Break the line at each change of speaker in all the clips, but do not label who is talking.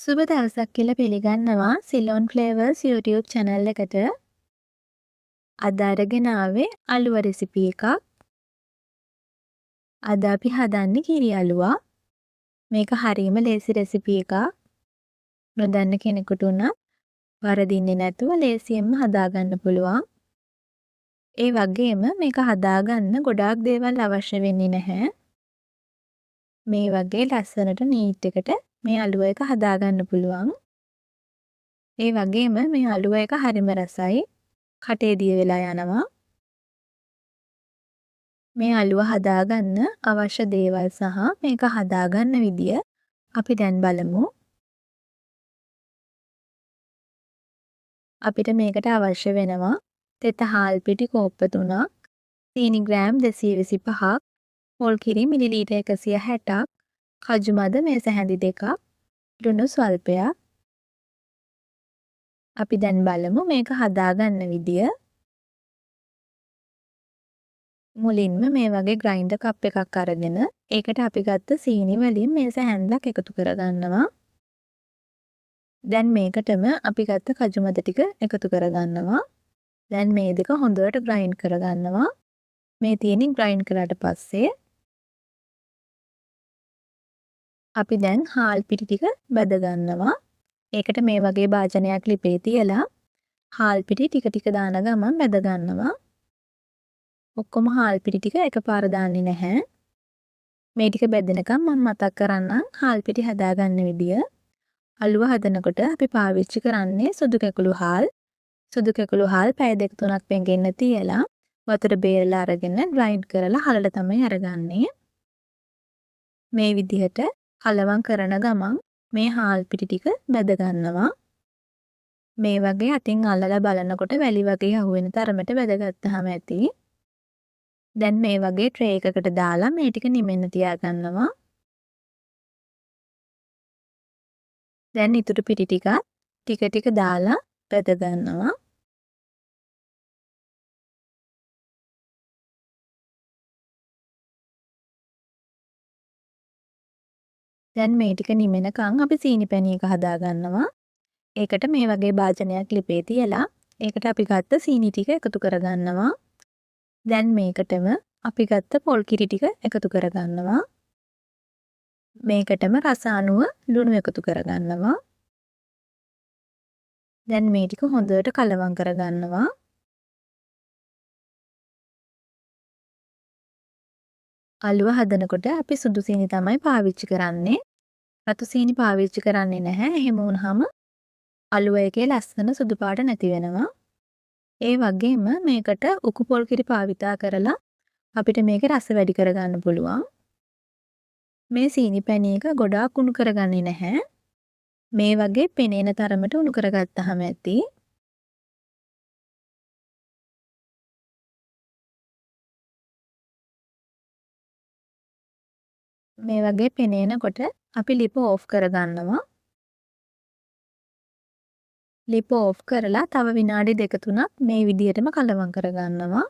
සුබ දවසක් කියලා පිළිගන්නවා සිලෝන් ෆ්ලේවර්ස් YouTube channel එකට. අද අරගෙන ආවේ අලුව රෙසිපි එකක්. අද අපි හදන්නේ කිරි අලුවා. මේක හරියම ලේසි රෙසිපි එකක්. නොදන්න කෙනෙකුට උනත් වරදින්නේ නැතුව ලේසියෙන්ම හදාගන්න පුළුවන්. ඒ වගේම මේක හදාගන්න ගොඩාක් දේවල් අවශ්‍ය වෙන්නේ නැහැ. මේ වගේ ලස්සනට නීට් එකට මේ අලුව එක හදාගන්න පුළුවන්. ඒ වගේම මේ අලුව එක හරිම රසයි. කටේ දිය වෙලා යනවා. මේ අලුව හදාගන්න අවශ්‍ය දේවල් සහ මේක හදාගන්න විදිය අපි දැන් බලමු. අපිට මේකට අවශ්‍ය වෙනවා තෙත හාල් පිටි කෝප්ප 3ක්, සීනි ග්‍රෑම් 225ක්, පොල් කිරි මිලිලීටර් 160ක්, කජු මද මේස හැඳි 2ක්, ලුණු ස්වල්පයක්. අපි දැන් බලමු මේක හදාගන්න විදිය. මුලින්ම මේ වගේ ග්‍රයින්ඩර් කප් එකක් අරගෙන ඒකට අපි ගත්ත සීනි වලින් මේස හැන්දක් එකතු කරගන්නවා. දැන් මේකටම අපි ගත්ත කජු මද ටික එකතු කරගන්නවා. දැන් මේ දෙක හොඳට ග්‍රයින්ඩ් කරගන්නවා. මේ තියෙන ග්‍රයින්ඩ් කරාට පස්සේ අපි දැන් හාල් පිටි ටික බැද ගන්නවා. ඒකට මේ වගේ භාජනයක් ලිපේ තියලා හාල් පිටි ටික ටික දාන ගමන් බැද ගන්නවා. ඔක්කොම හාල් පිටි ටික එකපාර දාන්නේ නැහැ. මේ ටික බැදෙනකම් මම මතක් කරන්නම් හාල් පිටි හදාගන්න විදිය. අලුව හදනකොට අපි පාවිච්චි කරන්නේ සුදු කැකුළු හාල්. සුදු කැකුළු හාල් පැය 2-3ක් පෙඟෙන්න තියලා වතුර බේරලා අරගෙන ග්‍රයින්ඩ් කරලා හලලා තමයි අරගන්නේ. මේ විදිහට කලවම් කරන ගමන් මේ හාල් පිටි ටික බැද ගන්නවා. මේ වගේ අතින් අල්ලලා බලනකොට වැලි වගේ අහුවෙන තරමට බැදගත්තාම ඇති. දැන් මේ වගේ ට්‍රේ එකකට දාලා මේ ටික නිමෙන්න තියාගන්නවා. දැන් ඉතුරු පිටි ටික ටික දාලා බැද ගන්නවා. දැන් මේ ටික නිමෙනකන් අපි සීනි පැණි එක හදා ගන්නවා. ඒකට මේ වගේ භාජනයක් ලිපේ තියලා ඒකට අපි ගත්ත සීනි ටික එකතු කරගන්නවා. දැන් මේකටම අපි ගත්ත පොල් කිරි ටික එකතු කරගන්නවා. මේකටම රස අනුව ලුණු එකතු කරගන්නවා. දැන් මේ ටික හොඳට කලවම් කරගන්නවා. අලුව හදනකොට අපි සුදු සීනි තමයි පාවිච්චි කරන්නේ. රතු සීනි පාවිච්චි කරන්නේ නැහැ. එහෙම වුණාම අලුව එකේ ලස්සන සුදු පාට නැති වෙනවා. ඒ වගේම මේකට උකු පොල් කිරි භාවිතා කරලා අපිට මේක රස වැඩි කරගන්න පුළුවන්. මේ සීනි පැණි එක ගොඩාක් උණු කරගන්නේ නැහැ. මේ වගේ පෙනෙන තරමට උණු කරගත්තාම ඇති. මේ වගේ පෙනෙනකොට අපි ලිප ඕෆ් කරගන්නවා. ලිප ඕෆ් කරලා තව විනාඩි 2-3ක් මේ විදිහටම කලවම් කරගන්නවා.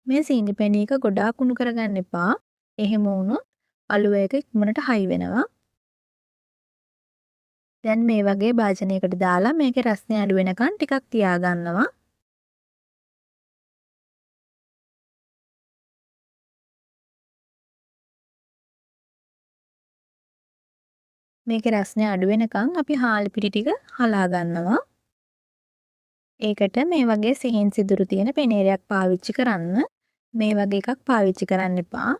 මේ සීනි පැණි එක ගොඩාක් උණු කරගන්න එපා. එහෙම වුණොත් අලුව එක ඉක්මනට හයි වෙනවා. දැන් මේ වගේ භාජනයකට දාලා මේකේ රස්නේ අඩු වෙනකන් ටිකක් තියාගන්නවා. මේකේ රස්නේ අඩු වෙනකන් අපි හාල් පිටි ටික හලා ගන්නවා. ඒකට මේ වගේ සිහින් සිදුරු තියෙන පෙනේරයක් පාවිච්චි කරන්න. මේ වගේ එකක් පාවිච්චි කරන්න එපා.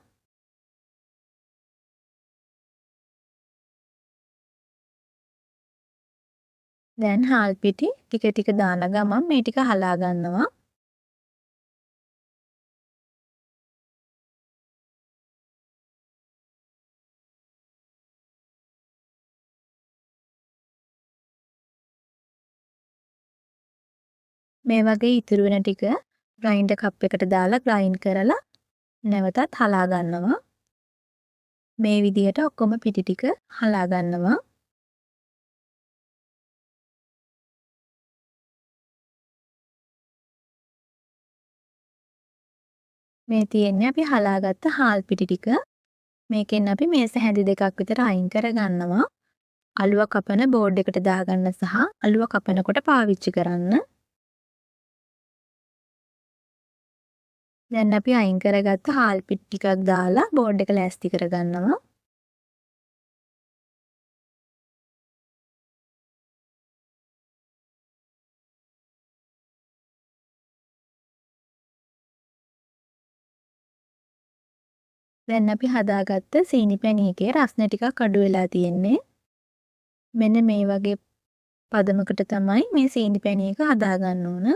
දැන් හාල් පිටි ටික ටික දාන ගමන් මේ ටික හලා ගන්නවා. මේ වගේ ඉතුරු වෙන ටික ග්‍රයින්ඩර් කප් එකට දාලා ග්‍රයින්ඩ් කරලා නැවතත් හලා ගන්නවා. මේ විදිහට ඔක්කොම පිටි ටික හලා ගන්නවා. මේ තියෙන්නේ අපි හලාගත්ත හාල් පිටි ටික. මේකෙන් අපි මේස හැඳි 2ක් විතර අයින් කරගන්නවා. අලුව කපන බෝඩ් එකට දාගන්න සහ අලුව කපනකොට පාවිච්චි කරන්න. දැන් අපි අයින් කරගත්ත හාල් පිටි ටිකක් දාලා බෝඩ් එක ලෑස්ති කරගන්නවා. දැන් අපි හදාගත්ත සීනි පැණියකේ රස්නේ ටිකක් අඩු වෙලා තියෙන්නේ. මෙන්න මේ වගේ පදමකට තමයි මේ සීනි පැණියක හදාගන්න ඕන.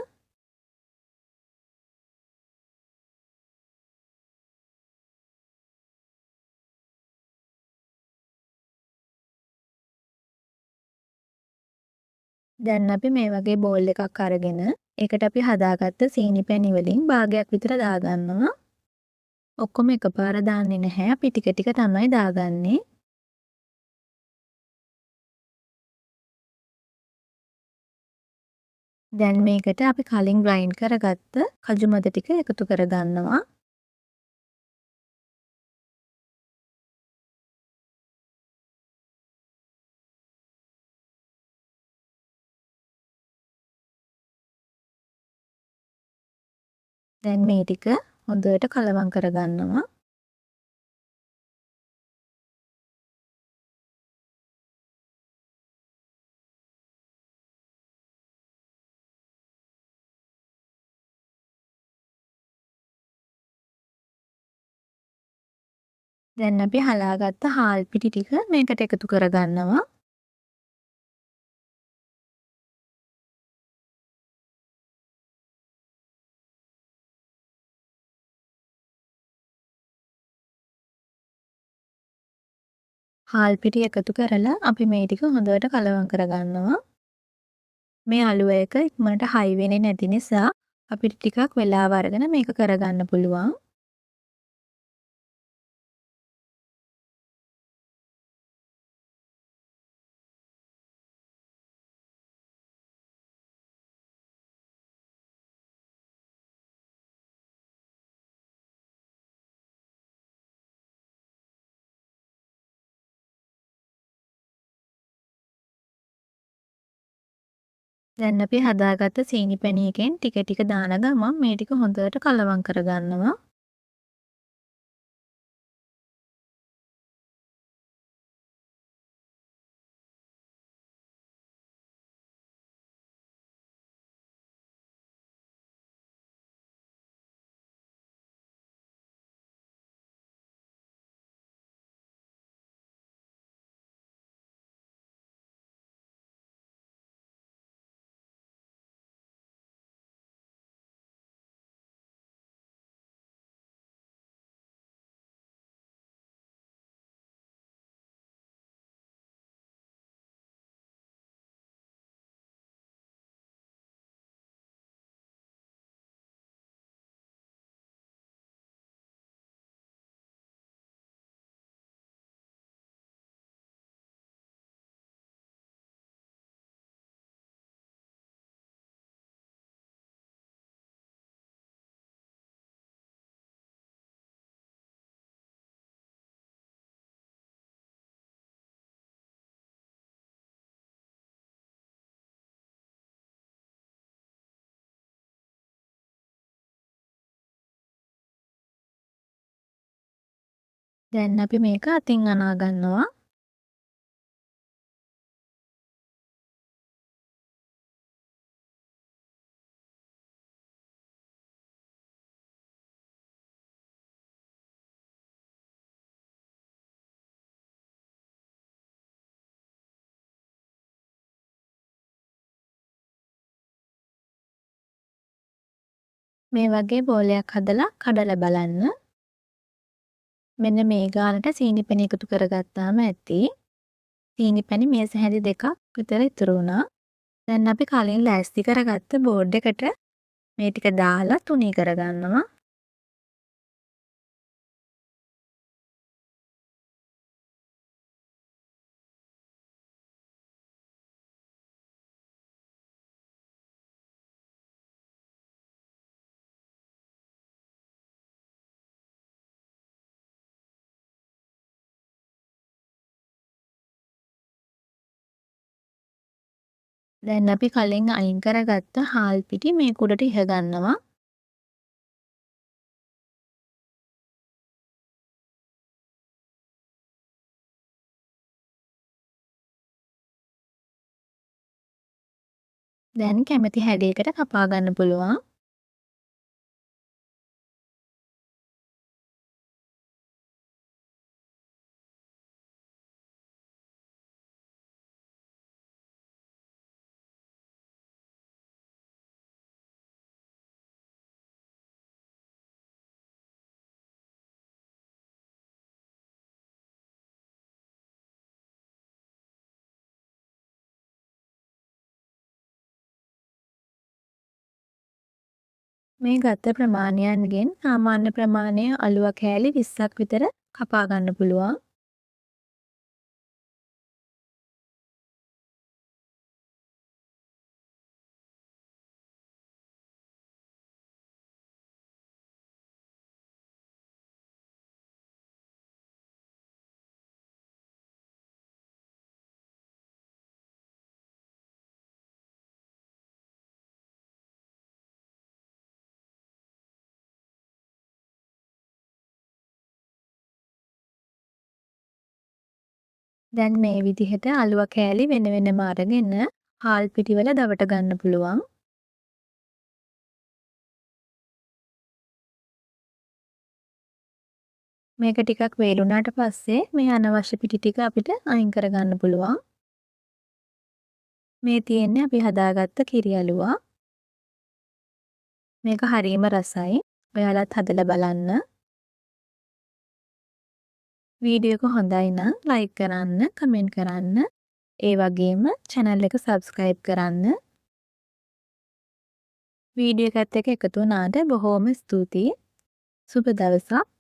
දැන් අපි මේ වගේ බෝල් එකක් අරගෙන ඒකට අපි හදාගත්ත සීනි පැණි වලින් භාගයක් විතර දාගන්නවා. ඔක්කොම එකපාර දාන්නේ නැහැ. අපි ටික ටික තමයි දාගන්නේ. දැන් මේකට අපි කලින් ග්‍රයින්ඩ් කරගත්ත කජු මද ටික එකතු කරගන්නවා. දැන් මේ ටික හොඳට කලවම් කරගන්නවා. දැන් අපි හලාගත්ත හාල් පිටි ටික මේකට එකතු කරගන්නවා. හාල් පිටි එකතු කරලා අපි මේ ටික හොඳට කලවම් කරගන්නවා. මේ අලුව එක ඉක්මනට හයි වෙන්නේ නැති නිසා අපිට ටිකක් වෙලාව අරගෙන මේක කරගන්න පුළුවන්. දැන් අපි හදාගත්ත සීනි පැණියකින් ටික ටික දාන ගමන් මේ ටික හොඳට කලවම් කරගන්නවා. දැන් අපි මේක අතින් අනා ගන්නවා. මේ වගේ බෝලයක් හදලා කඩලා බලන්න. මෙන්න මේ ගානට සීනි පැණි එකතු කරගත්තාම ඇති. සීනි පැණි මේස හැඳි දෙකක් විතර ඉතුරු වුණා. දැන් අපි කලින් ලෑස්ති කරගත්ත බෝඩ් එකට මේ ටික දාලා තුනී කරගන්නවා. දැන් අපි කලින් අයින් කරගත්ත හාල් පිටි මේ කුඩට ඉහ ගන්නවා. දැන් කැමති හැඩයකට කපා ගන්න පුළුවන්. මේ ගත්ත ප්‍රමාණයන්ගෙන් සාමාන්‍ය ප්‍රමාණය අලුව කෑලි 20ක් විතර කපා ගන්න පුළුවන්. දැන් මේ විදිහට අලුව කෑලි වෙන වෙනම අරගෙන හාල් පිටිවල දවට ගන්න පුළුවන්. මේක ටිකක් වේලුණාට පස්සේ මේ අනවශ්‍ය පිටි ටික අපිට අයින් කරගන්න පුළුවන්. මේ තියෙන්නේ අපි හදාගත්ත කිරි අලුවා. මේක හරිම රසයි. ඔයාලත් හදලා බලන්න. වීඩියෝ එක හොඳයි නම් ලයික් කරන්න, කමෙන්ට් කරන්න. ඒ වගේම channel එක subscribe කරන්න. වීඩියෝ එකත් එක්ක එකතු වුණාට බොහෝම ස්තුතියි. සුබ දවසක්.